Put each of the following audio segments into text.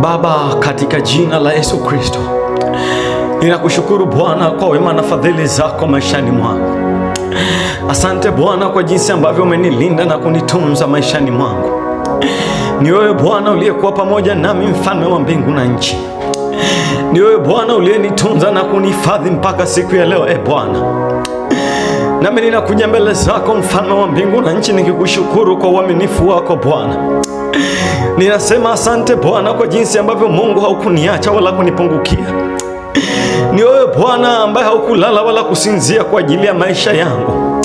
Baba, katika jina la Yesu Kristo, ninakushukuru Bwana kwa wema na fadhili zako maishani mwangu. Asante Bwana kwa jinsi ambavyo umenilinda na kunitunza maishani mwangu. Ni wewe Bwana uliyekuwa pamoja nami, mfalme wa mbingu na nchi. Ni wewe Bwana uliyenitunza na kunihifadhi mpaka siku ya leo. Bwana, nami ninakuja mbele zako, mfalme wa mbingu na nchi, nikikushukuru kwa uaminifu wako Bwana. Ninasema asante Bwana kwa jinsi ambavyo Mungu haukuniacha wala kunipungukia. Ni wewe Bwana ambaye haukulala wala kusinzia kwa ajili ya maisha yangu.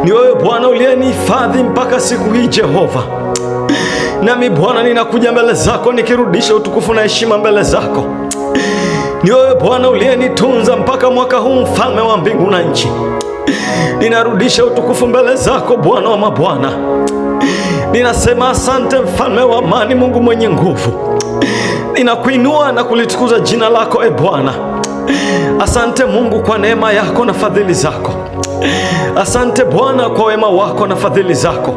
Ni wewe Bwana uliyenihifadhi mpaka siku hii Jehova. Nami Bwana ninakuja mbele zako nikirudisha utukufu na heshima mbele zako. Ni wewe Bwana uliyenitunza mpaka mwaka huu, mfalme wa mbingu na nchi. Ninarudisha utukufu mbele zako, Bwana wa mabwana. Ninasema asante, mfalme wa amani, Mungu mwenye nguvu. Ninakuinua na kulitukuza jina lako Bwana. Asante Mungu kwa neema yako na fadhili zako. Asante Bwana kwa wema wako na fadhili zako.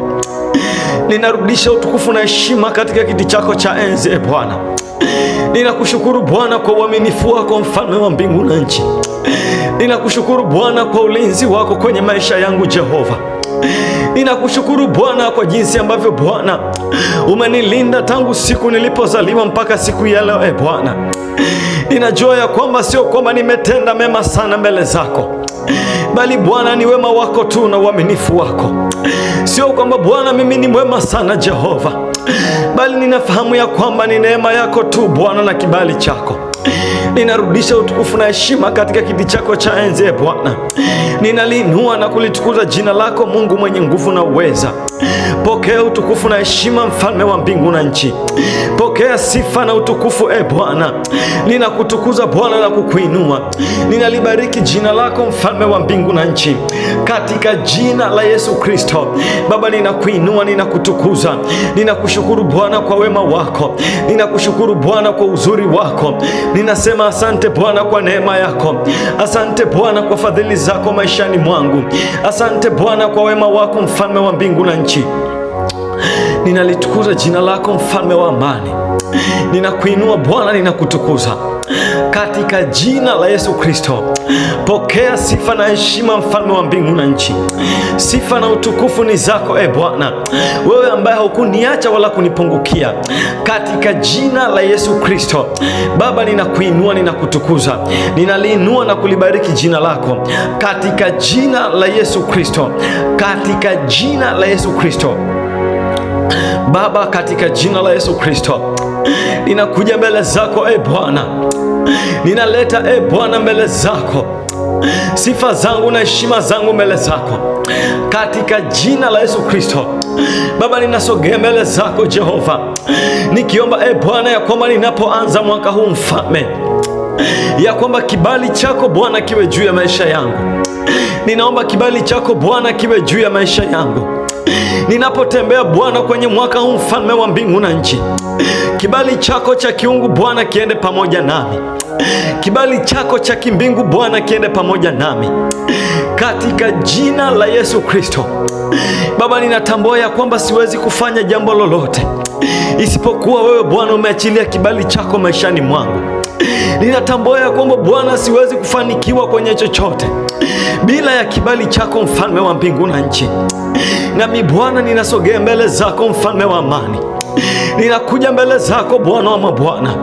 Ninarudisha utukufu na heshima katika kiti chako cha enzi Bwana. Ninakushukuru Bwana kwa uaminifu wako, mfalme wa mbingu na nchi. Ninakushukuru Bwana kwa ulinzi wako kwenye maisha yangu Jehova. Ninakushukuru Bwana kwa jinsi ambavyo Bwana umenilinda tangu siku nilipozaliwa mpaka siku ya leo Bwana. Ninajua ya kwamba sio kwamba nimetenda mema sana mbele zako, bali Bwana ni wema wako tu na uaminifu wako. Sio kwamba Bwana mimi ni mwema sana Jehova, bali ninafahamu ya kwamba ni neema yako tu Bwana na kibali chako. Ninarudisha utukufu na heshima katika kiti chako cha enzi Bwana. Ninaliinua na kulitukuza jina lako, Mungu mwenye nguvu na uweza. Pokea utukufu na heshima, mfalme wa mbingu na nchi. Pokea sifa na utukufu Bwana. Ninakutukuza Bwana na kukuinua. Ninalibariki jina lako, mfalme wa mbingu na nchi, katika jina la Yesu Kristo. Baba, ninakuinua, ninakutukuza. Ninakushukuru Bwana kwa wema wako. Ninakushukuru Bwana kwa uzuri wako. Ninasema asante Bwana kwa neema yako. Asante Bwana kwa fadhili zako maishani mwangu. Asante Bwana kwa wema wako, mfalme wa mbingu na nchi. Ninalitukuza jina lako, mfalme wa amani. Ninakuinua Bwana, ninakutukuza katika jina la Yesu Kristo. Pokea sifa na heshima, mfalme wa mbingu na nchi. Sifa na utukufu ni zako Bwana, wewe ambaye hukuniacha wala kunipungukia, katika jina la Yesu Kristo. Baba, ninakuinua, ninakutukuza, ninaliinua na kulibariki jina lako katika jina la Yesu Kristo, katika jina la Yesu Kristo. Baba, katika jina la Yesu Kristo, ninakuja mbele zako Bwana. Ninaleta Bwana mbele zako sifa zangu na heshima zangu mbele zako katika jina la Yesu Kristo. Baba, ninasogea mbele zako Jehova, nikiomba Bwana ya kwamba ninapoanza mwaka huu, mfalme, ya kwamba kibali chako Bwana kiwe juu ya maisha yangu. Ninaomba kibali chako Bwana kiwe juu ya maisha yangu ninapotembea Bwana kwenye mwaka huu, mfalme wa mbingu na nchi. Kibali chako cha kiungu Bwana kiende pamoja nami. Kibali chako cha kimbingu Bwana kiende pamoja nami katika jina la Yesu Kristo. Baba, ninatambua ya kwamba siwezi kufanya jambo lolote isipokuwa wewe Bwana umeachilia kibali chako maishani mwangu. Ninatambua ya kwamba Bwana siwezi kufanikiwa kwenye chochote bila ya kibali chako, mfalme wa mbingu na nchi. Nami Bwana ninasogea mbele zako, mfalme wa amani. Ninakuja mbele zako Bwana wa mabwana.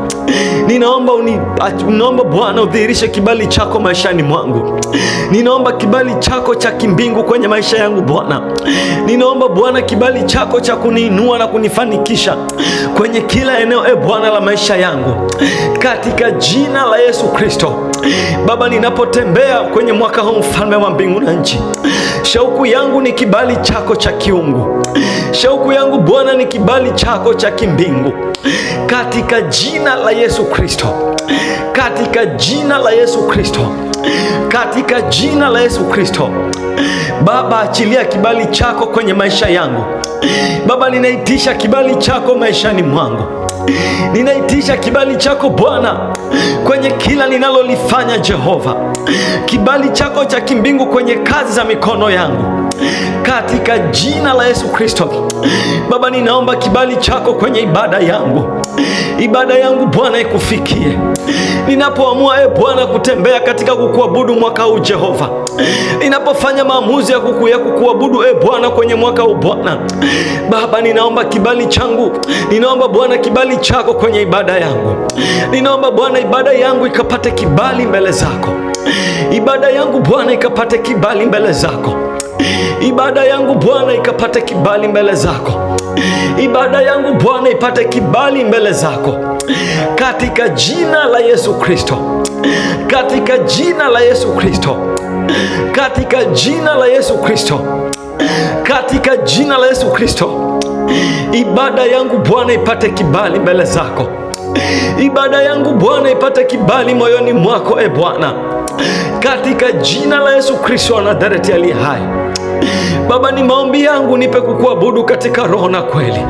Ninaomba Bwana udhihirishe kibali chako maishani mwangu. Ninaomba kibali chako cha kimbingu kwenye maisha yangu Bwana. Ninaomba Bwana kibali chako cha kuniinua na kunifanikisha kwenye kila eneo Bwana la maisha yangu katika jina la Yesu Kristo. Baba, ninapotembea kwenye mwaka huu, mfalme wa mbingu na nchi, shauku yangu ni kibali chako cha kiungu. Shauku yangu Bwana ni kibali chako cha kimbingu katika jina la Yesu Kristo, katika jina la Yesu Kristo, katika jina la Yesu Kristo. Baba, achilia kibali chako kwenye maisha yangu. Baba, ninaitisha kibali chako maishani mwangu. Ninaitisha kibali chako Bwana kwenye kila ninalolifanya Jehova. Kibali chako cha kimbingu kwenye kazi za mikono yangu katika jina la Yesu Kristo. Baba, ninaomba kibali chako kwenye ibada yangu. ibada yangu Bwana ikufikie. Ninapoamua Bwana kutembea katika kukuabudu mwaka huu Jehova, ninapofanya maamuzi ya kukuabudu Bwana kwenye mwaka huu Bwana, Baba, ninaomba kibali changu, ninaomba Bwana kibali chako kwenye ibada yangu. Ninaomba Bwana ibada yangu ikapate kibali mbele zako. Ibada yangu Bwana ikapate kibali mbele zako. Ibada yangu Bwana ikapate kibali mbele zako. Ibada yangu Bwana ipate kibali mbele zako, katika jina la Yesu Kristo, katika jina la Yesu Kristo, katika jina la Yesu Kristo, katika jina la Yesu Kristo. Ibada yangu Bwana ipate kibali mbele zako. Ibada yangu Bwana ipate kibali moyoni mwako Bwana, katika jina la Yesu Kristo wa Nazareti aliye hai. Baba, ni maombi yangu nipe kukuabudu katika roho na kweli.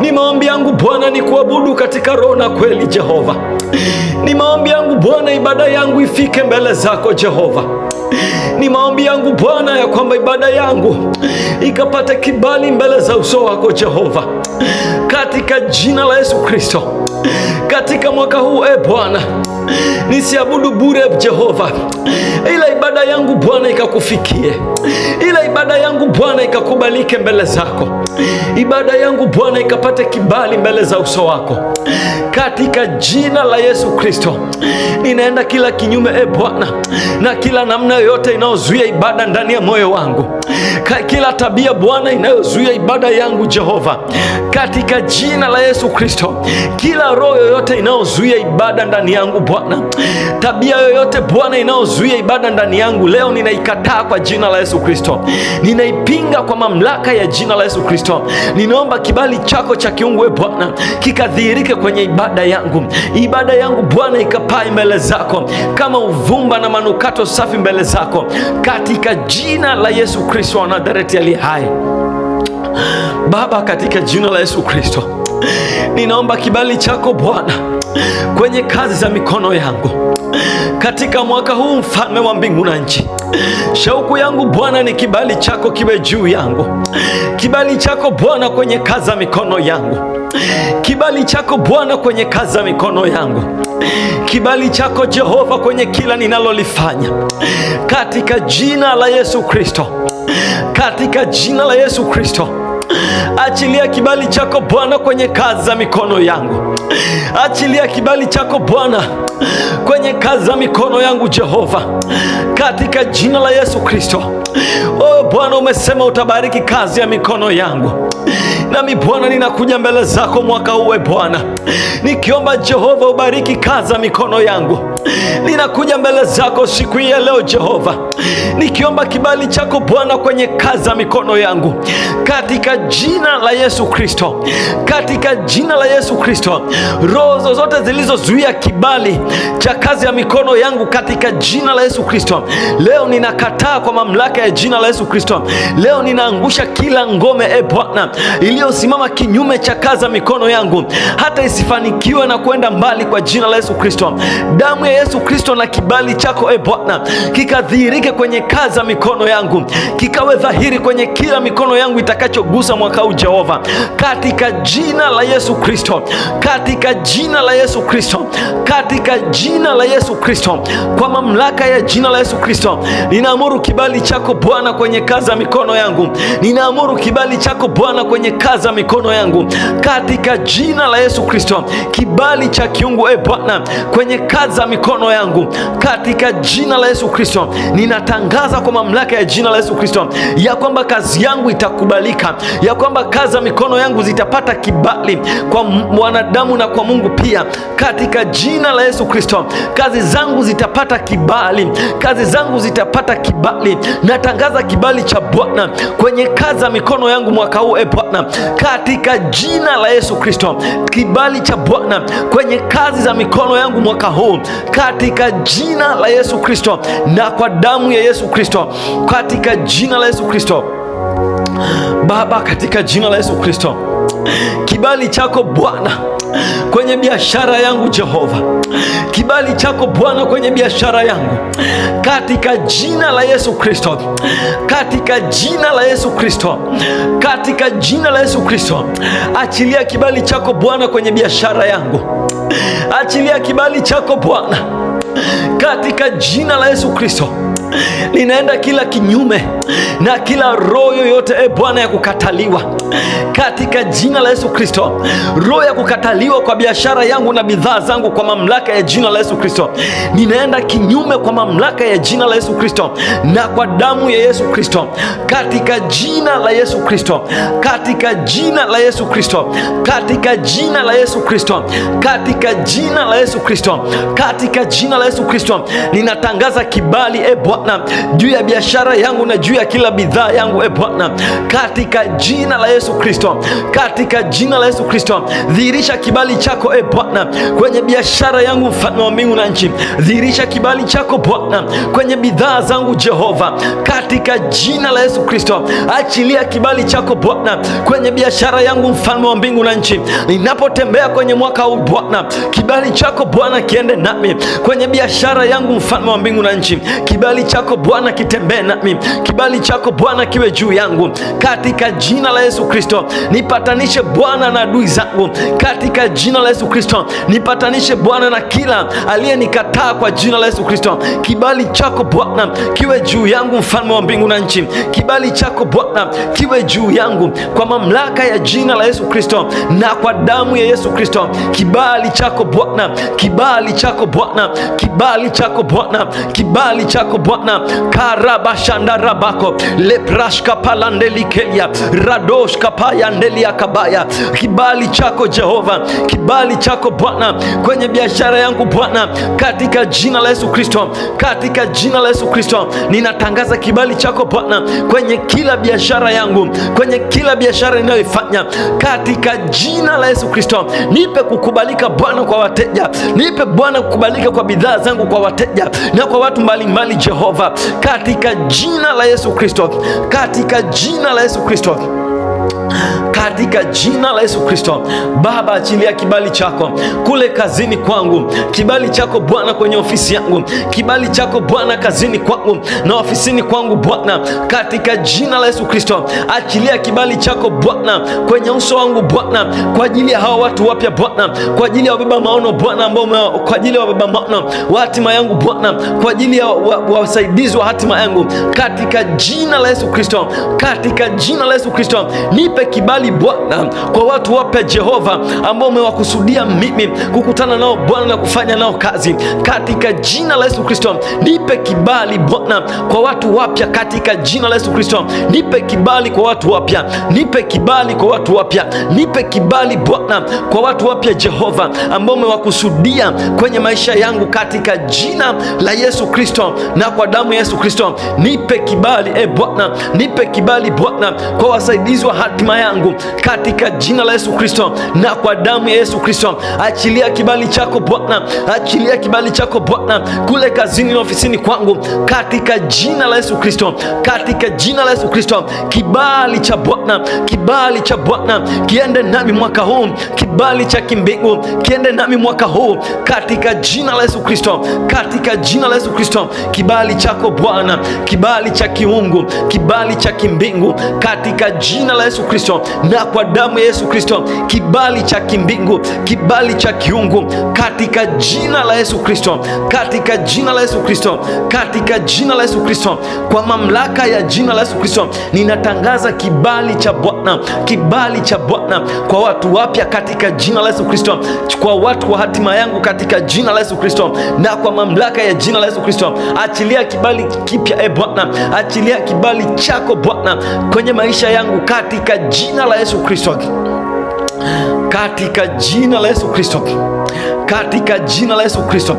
Ni maombi yangu Bwana ni kuabudu katika roho na kweli Jehova. Ni maombi yangu Bwana ibada yangu ifike mbele zako Jehova. Ni maombi yangu Bwana ya kwamba ibada yangu ikapate kibali mbele za uso wako Jehova, katika jina la Yesu Kristo. Katika mwaka huu Bwana, nisiabudu bure Jehova, ila ibada yangu Bwana ikakufikie, ila ibada yangu Bwana ikakubalike mbele zako. Ibada yangu Bwana ikapate kibali mbele za uso wako, katika jina la Yesu Kristo. Ninaenda kila kinyume Bwana na kila namna yoyote inayozuia ibada ndani ya moyo wangu, kila tabia Bwana inayozuia ibada yangu Jehova, katika jina la Yesu Kristo. Kila roho yoyote inayozuia ibada ndani yangu Bwana, tabia yoyote Bwana inayozuia ibada ndani yangu, leo ninaikataa kwa jina la Yesu Kristo. Ninaipinga kwa mamlaka ya jina la Yesu Kristo. Ninaomba kibali chako cha kiungu Bwana kikadhihirike kwenye ibada yangu. Ibada yangu Bwana ikapae mbele zako kama uvumba na manukato safi mbele zako, katika jina la Yesu Kristo wa Nazareti aliye hai. Baba, katika jina la Yesu Kristo, ninaomba kibali chako Bwana kwenye kazi za mikono yangu katika mwaka huu, mfalme wa mbingu na nchi. Shauku yangu Bwana ni kibali chako kiwe juu yangu. Kibali chako Bwana kwenye kazi za mikono yangu. Kibali chako Bwana kwenye kazi za mikono yangu. Kibali chako Jehova kwenye kila ninalolifanya, katika jina la Yesu Kristo, katika jina la Yesu Kristo. Achilia kibali chako Bwana kwenye kazi za mikono yangu. Achilia kibali chako Bwana kwenye kazi za mikono yangu Jehova, katika jina la Yesu Kristo. Oh Bwana, umesema utabariki kazi ya mikono yangu. Nami Bwana ninakuja mbele zako mwaka huu Bwana, nikiomba Jehova ubariki kazi ya mikono yangu. Ninakuja mbele zako siku hii ya leo Jehova, nikiomba kibali chako Bwana kwenye kazi ya mikono yangu, katika jina la Yesu Kristo, katika jina la Yesu Kristo. Roho zozote zilizozuia kibali cha kazi ya mikono yangu, katika jina la Yesu Kristo, leo ninakataa kwa mamlaka ya jina la Yesu Kristo. Leo ninaangusha kila ngome Bwana iliyosimama kinyume cha kazi ya mikono yangu, hata isifanikiwe na kwenda mbali kwa jina la Yesu Kristo. Damu ya Yesu Kristo na kibali chako Bwana kikadhihirike kwenye kazi ya mikono yangu, kikawe dhahiri kwenye kila mikono yangu itakachogusa mwaka huu Jehova, katika jina la Yesu Kristo, katika jina la Yesu Kristo, katika jina la Yesu Kristo. Kwa mamlaka ya jina la Yesu Kristo, ninaamuru kibali chako Bwana kwenye kazi ya mikono yangu. Ninaamuru kibali chako Bwana kwenye kazi ya mikono yangu, katika jina la Yesu Kristo. Kibali cha kiungu Bwana kwenye kazi ya mikono yangu, katika jina la Yesu Kristo. Ninatangaza kwa mamlaka ya jina la Yesu Kristo ya kwamba kazi yangu itakubalika, ya kwamba kazi ya mikono yangu zitapata kibali kwa wanadamu na kwa Mungu pia, katika jina la Yesu Kristo. Kazi zangu zitapata kibali, kazi zangu zitapata kibali. Natangaza kibali cha Bwana kwenye kazi ya mikono yangu mwaka huu Bwana, katika jina la Yesu Kristo. Kibali cha Bwana kwenye kazi za mikono yangu mwaka huu, katika jina la Yesu Kristo na kwa damu ya Yesu Kristo, katika jina la Yesu Kristo. Baba, katika jina la Yesu Kristo, kibali chako Bwana kwenye biashara yangu Jehova, kibali chako Bwana kwenye biashara yangu, katika jina la Yesu Kristo, katika jina la Yesu Kristo, katika jina la Yesu Kristo. Achilia kibali chako Bwana kwenye biashara yangu, achilia kibali chako Bwana katika jina la Yesu Kristo. Ninaenda kila kinyume na kila roho yoyote Bwana ya kukataliwa katika jina la Yesu Kristo. Roho ya kukataliwa kwa biashara yangu na bidhaa zangu, kwa mamlaka ya jina la Yesu Kristo, ninaenda kinyume kwa mamlaka ya jina la Yesu Kristo na kwa damu ya Yesu Kristo, katika jina la Yesu Kristo, katika jina la Yesu Kristo, katika jina la Yesu Kristo, katika jina la Yesu Kristo, katika jina la Yesu Kristo. Ninatangaza kibali Bwana juu ya biashara yangu na juu ya kila bidhaa yangu Bwana, katika jina la Yesu Kristo, katika jina la Yesu Kristo. Dhihirisha kibali chako Bwana kwenye biashara yangu, mfalme wa mbingu na nchi. Dhihirisha kibali chako Bwana kwenye bidhaa zangu Jehova, katika jina la Yesu Kristo. Achilia kibali chako Bwana kwenye biashara yangu, mfalme wa mbingu na nchi. Ninapotembea kwenye mwaka huu Bwana, kibali chako Bwana kiende nami kwenye biashara yangu, mfalme wa mbingu na nchi. Kibali chako Bwana kitembee nami, kibali chako Bwana kiwe juu yangu, katika jina la Yesu Kristo. Nipatanishe Bwana na adui zangu, katika jina la Yesu Kristo. Nipatanishe Bwana na kila aliyenikataa, kwa jina la Yesu Kristo. Kibali chako Bwana kiwe juu yangu, mfalme wa mbingu na nchi. Kibali chako Bwana kiwe juu yangu, kwa mamlaka ya jina la Yesu Kristo na kwa damu ya Yesu Kristo. Kibali chako Bwana, kibali chako Bwana, kibali chako Bwana, kibali chako Bwana. Karabashanda rabako leprashka palandelikelia radoshka payandelia kabaya. Kibali chako Jehova, kibali chako Bwana kwenye biashara yangu Bwana, katika jina la Yesu Kristo, katika jina la Yesu Kristo. Ninatangaza kibali chako Bwana kwenye kila biashara yangu, kwenye kila biashara ninayoifanya, katika jina la Yesu Kristo. Nipe kukubalika Bwana kwa wateja, nipe Bwana kukubalika kwa bidhaa zangu kwa wateja na kwa watu mbalimbali Jehova, katika jina la Yesu Kristo, katika jina la Yesu Kristo, katika jina la Yesu Kristo. Baba, achilia kibali chako kule kazini kwangu, kibali chako Bwana kwenye ofisi yangu, kibali chako Bwana kazini kwangu na ofisini kwangu Bwana, katika jina la Yesu Kristo. Achilia kibali chako Bwana kwenye uso wangu Bwana, kwa ajili ya hawa watu wapya Bwana, kwa ajili ya wabeba maono Bwana, ambao kwa ajili ya wabeba maono wa hatima yangu Bwana, kwa ajili ya wasaidizi wa hatima yangu, katika jina la Yesu Kristo, katika jina la Yesu Kristo. Nipe kibali Bwana kwa watu wapya Jehova, ambao umewakusudia mimi kukutana nao Bwana na kufanya nao kazi, katika jina la Yesu Kristo. Nipe kibali Bwana kwa watu wapya, katika jina la Yesu Kristo. Nipe kibali kwa watu wapya, nipe kibali kwa watu wapya, nipe kibali Bwana kwa watu wapya Jehova, ambao umewakusudia kwenye maisha yangu, katika jina la Yesu Kristo na kwa damu ya Yesu Kristo. Nipe kibali Bwana, nipe kibali Bwana kwa wasaidizi wa hatima yangu, katika jina la Yesu Kristo na kwa damu ya Yesu Kristo. Achilia kibali chako Bwana, achilia kibali chako Bwana kule kazini na ofisini kwangu, katika jina la Yesu Kristo, katika jina la Yesu Kristo. Kibali cha Bwana, kibali cha Bwana kiende nami mwaka huu, kibali cha kimbingu kiende nami mwaka huu, katika jina la Yesu Kristo, katika jina la Yesu Kristo. Kibali chako Bwana, kibali cha kiungu, kibali cha kimbingu, katika jina la Yesu Kristo na kwa damu ya Yesu Kristo. Kibali cha kimbingu, kibali cha kiungu, katika jina la Yesu Kristo, katika jina la Yesu Kristo, katika jina la Yesu Kristo. Kwa mamlaka ya jina la Yesu Kristo, ninatangaza kibali cha Bwana, kibali cha Bwana kwa watu wapya, katika jina la Yesu Kristo, kwa watu wa hatima yangu, katika jina la Yesu Kristo na kwa mamlaka ya jina la Yesu Kristo. Achilia kibali kipya Bwana, achilia kibali chako Bwana kwenye maisha yangu, katika jina la Yesu Kristo, katika jina la Yesu Kristo, katika jina la Yesu Kristo,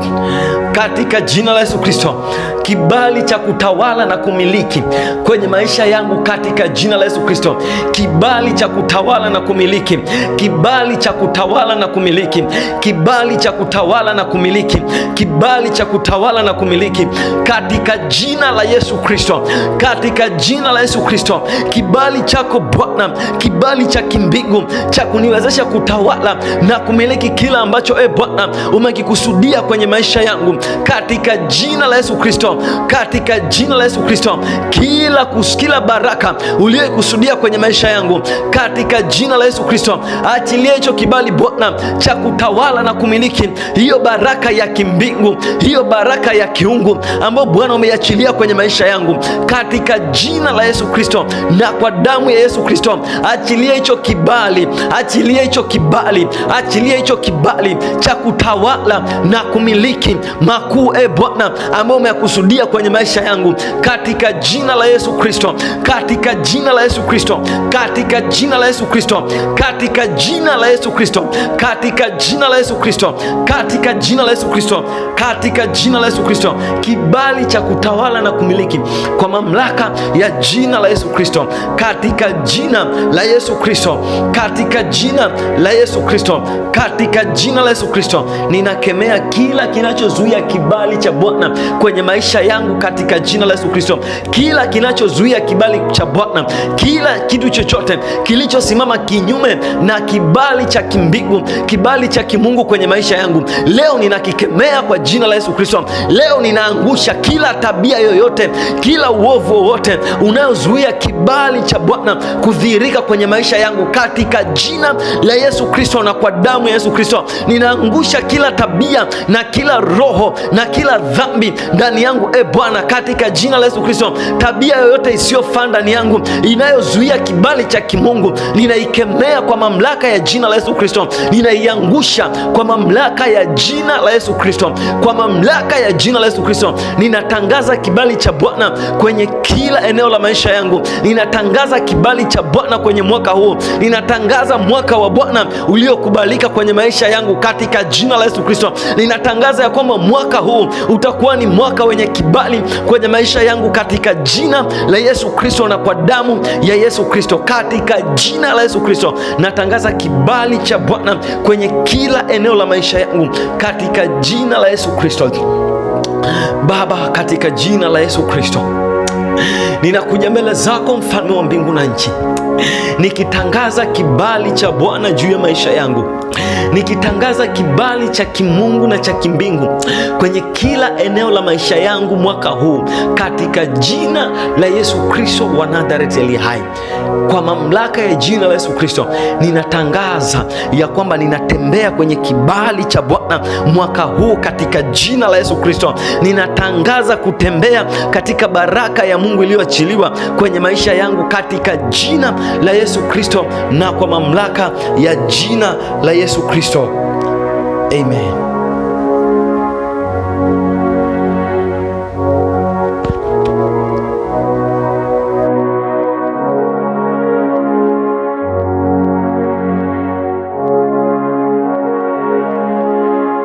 katika jina la Yesu Kristo. Kibali cha kutawala na kumiliki kwenye maisha yangu katika jina la Yesu Kristo. Kibali cha kutawala na kumiliki, kibali cha kutawala na kumiliki, kibali cha kutawala na kumiliki, kibali cha kutawala na kumiliki katika jina la Yesu Kristo, katika jina la Yesu Kristo. Kibali chako Bwana, kibali cha kimbingu cha kuniwezesha kutawala na kumiliki kila ambacho Bwana umekikusudia kwenye maisha yangu katika jina la Yesu Kristo, katika jina la Yesu Kristo. Kila baraka uliyokusudia kwenye maisha yangu katika jina la Yesu Kristo, achilia hicho kibali Bwana cha kutawala na kumiliki hiyo baraka ya kimbingu, hiyo baraka ya kiungu ambayo Bwana umeiachilia kwenye maisha yangu katika jina la Yesu Kristo, na kwa damu ya Yesu Kristo achilia hicho kibali, achilia hicho kibali, achilia hicho kibali cha kutawala na kumiliki makuu Bwana ambayo umeyakusudia kwenye maisha yangu katika jina la Yesu Kristo, katika jina la Yesu Kristo, katika jina la Yesu Kristo, katika jina la Yesu Kristo, katika jina la Yesu Kristo, katika jina la Yesu Kristo, katika jina la Yesu Kristo. Kibali cha kutawala na kumiliki kwa mamlaka ya jina la Yesu Kristo, katika jina la Yesu Kristo, katika jina la Yesu Kristo, katika jina la Yesu Kristo. Ninakemea kila kinachozuia kibali cha Bwana kwenye maisha yangu katika jina la Yesu Kristo. Kila kinachozuia kibali cha Bwana, kila kitu chochote kilichosimama kinyume na kibali cha kimbingu, kibali cha kimungu kwenye maisha yangu, leo ninakikemea kwa jina la Yesu Kristo. Leo ninaangusha kila tabia yoyote, kila uovu wowote unayozuia kibali cha Bwana kudhihirika kwenye maisha yangu katika jina la Yesu Kristo, na kwa damu ya Yesu Kristo ninaangusha kila tabia na kila roho na kila dhambi ndani yangu Bwana, katika jina la Yesu Kristo. Tabia yoyote isiyofaa ndani yangu inayozuia kibali cha kimungu, ninaikemea kwa mamlaka ya jina la Yesu Kristo, ninaiangusha kwa mamlaka ya jina la Yesu Kristo, kwa mamlaka ya jina la Yesu Kristo. Ninatangaza kibali cha Bwana kwenye kila eneo la maisha yangu. Ninatangaza kibali cha Bwana kwenye mwaka huu. Ninatangaza mwaka wa Bwana uliokubalika kwenye maisha yangu katika jina la Yesu Kristo. Ninatangaza ya kwamba mwaka huu utakuwa ni mwaka wenye kibali kwenye maisha yangu katika jina la Yesu Kristo, na kwa damu ya Yesu Kristo, katika jina la Yesu Kristo. Natangaza kibali cha Bwana kwenye kila eneo la maisha yangu katika jina la Yesu Kristo. Baba, katika jina la Yesu Kristo, ninakuja mbele zako mfalme wa mbingu na nchi, nikitangaza kibali cha Bwana juu ya maisha yangu, nikitangaza kibali cha kimungu na cha kimbingu kwenye kila eneo la maisha yangu mwaka huu katika jina la Yesu Kristo wa Nazareti aliye hai. Kwa mamlaka ya jina la Yesu Kristo ninatangaza ya kwamba ninatembea kwenye kibali cha Bwana mwaka huu katika jina la Yesu Kristo. Ninatangaza kutembea katika baraka ya Mungu iliyoachiliwa kwenye maisha yangu katika jina la Yesu Kristo, na kwa mamlaka ya jina la Yesu Kristo. Amen.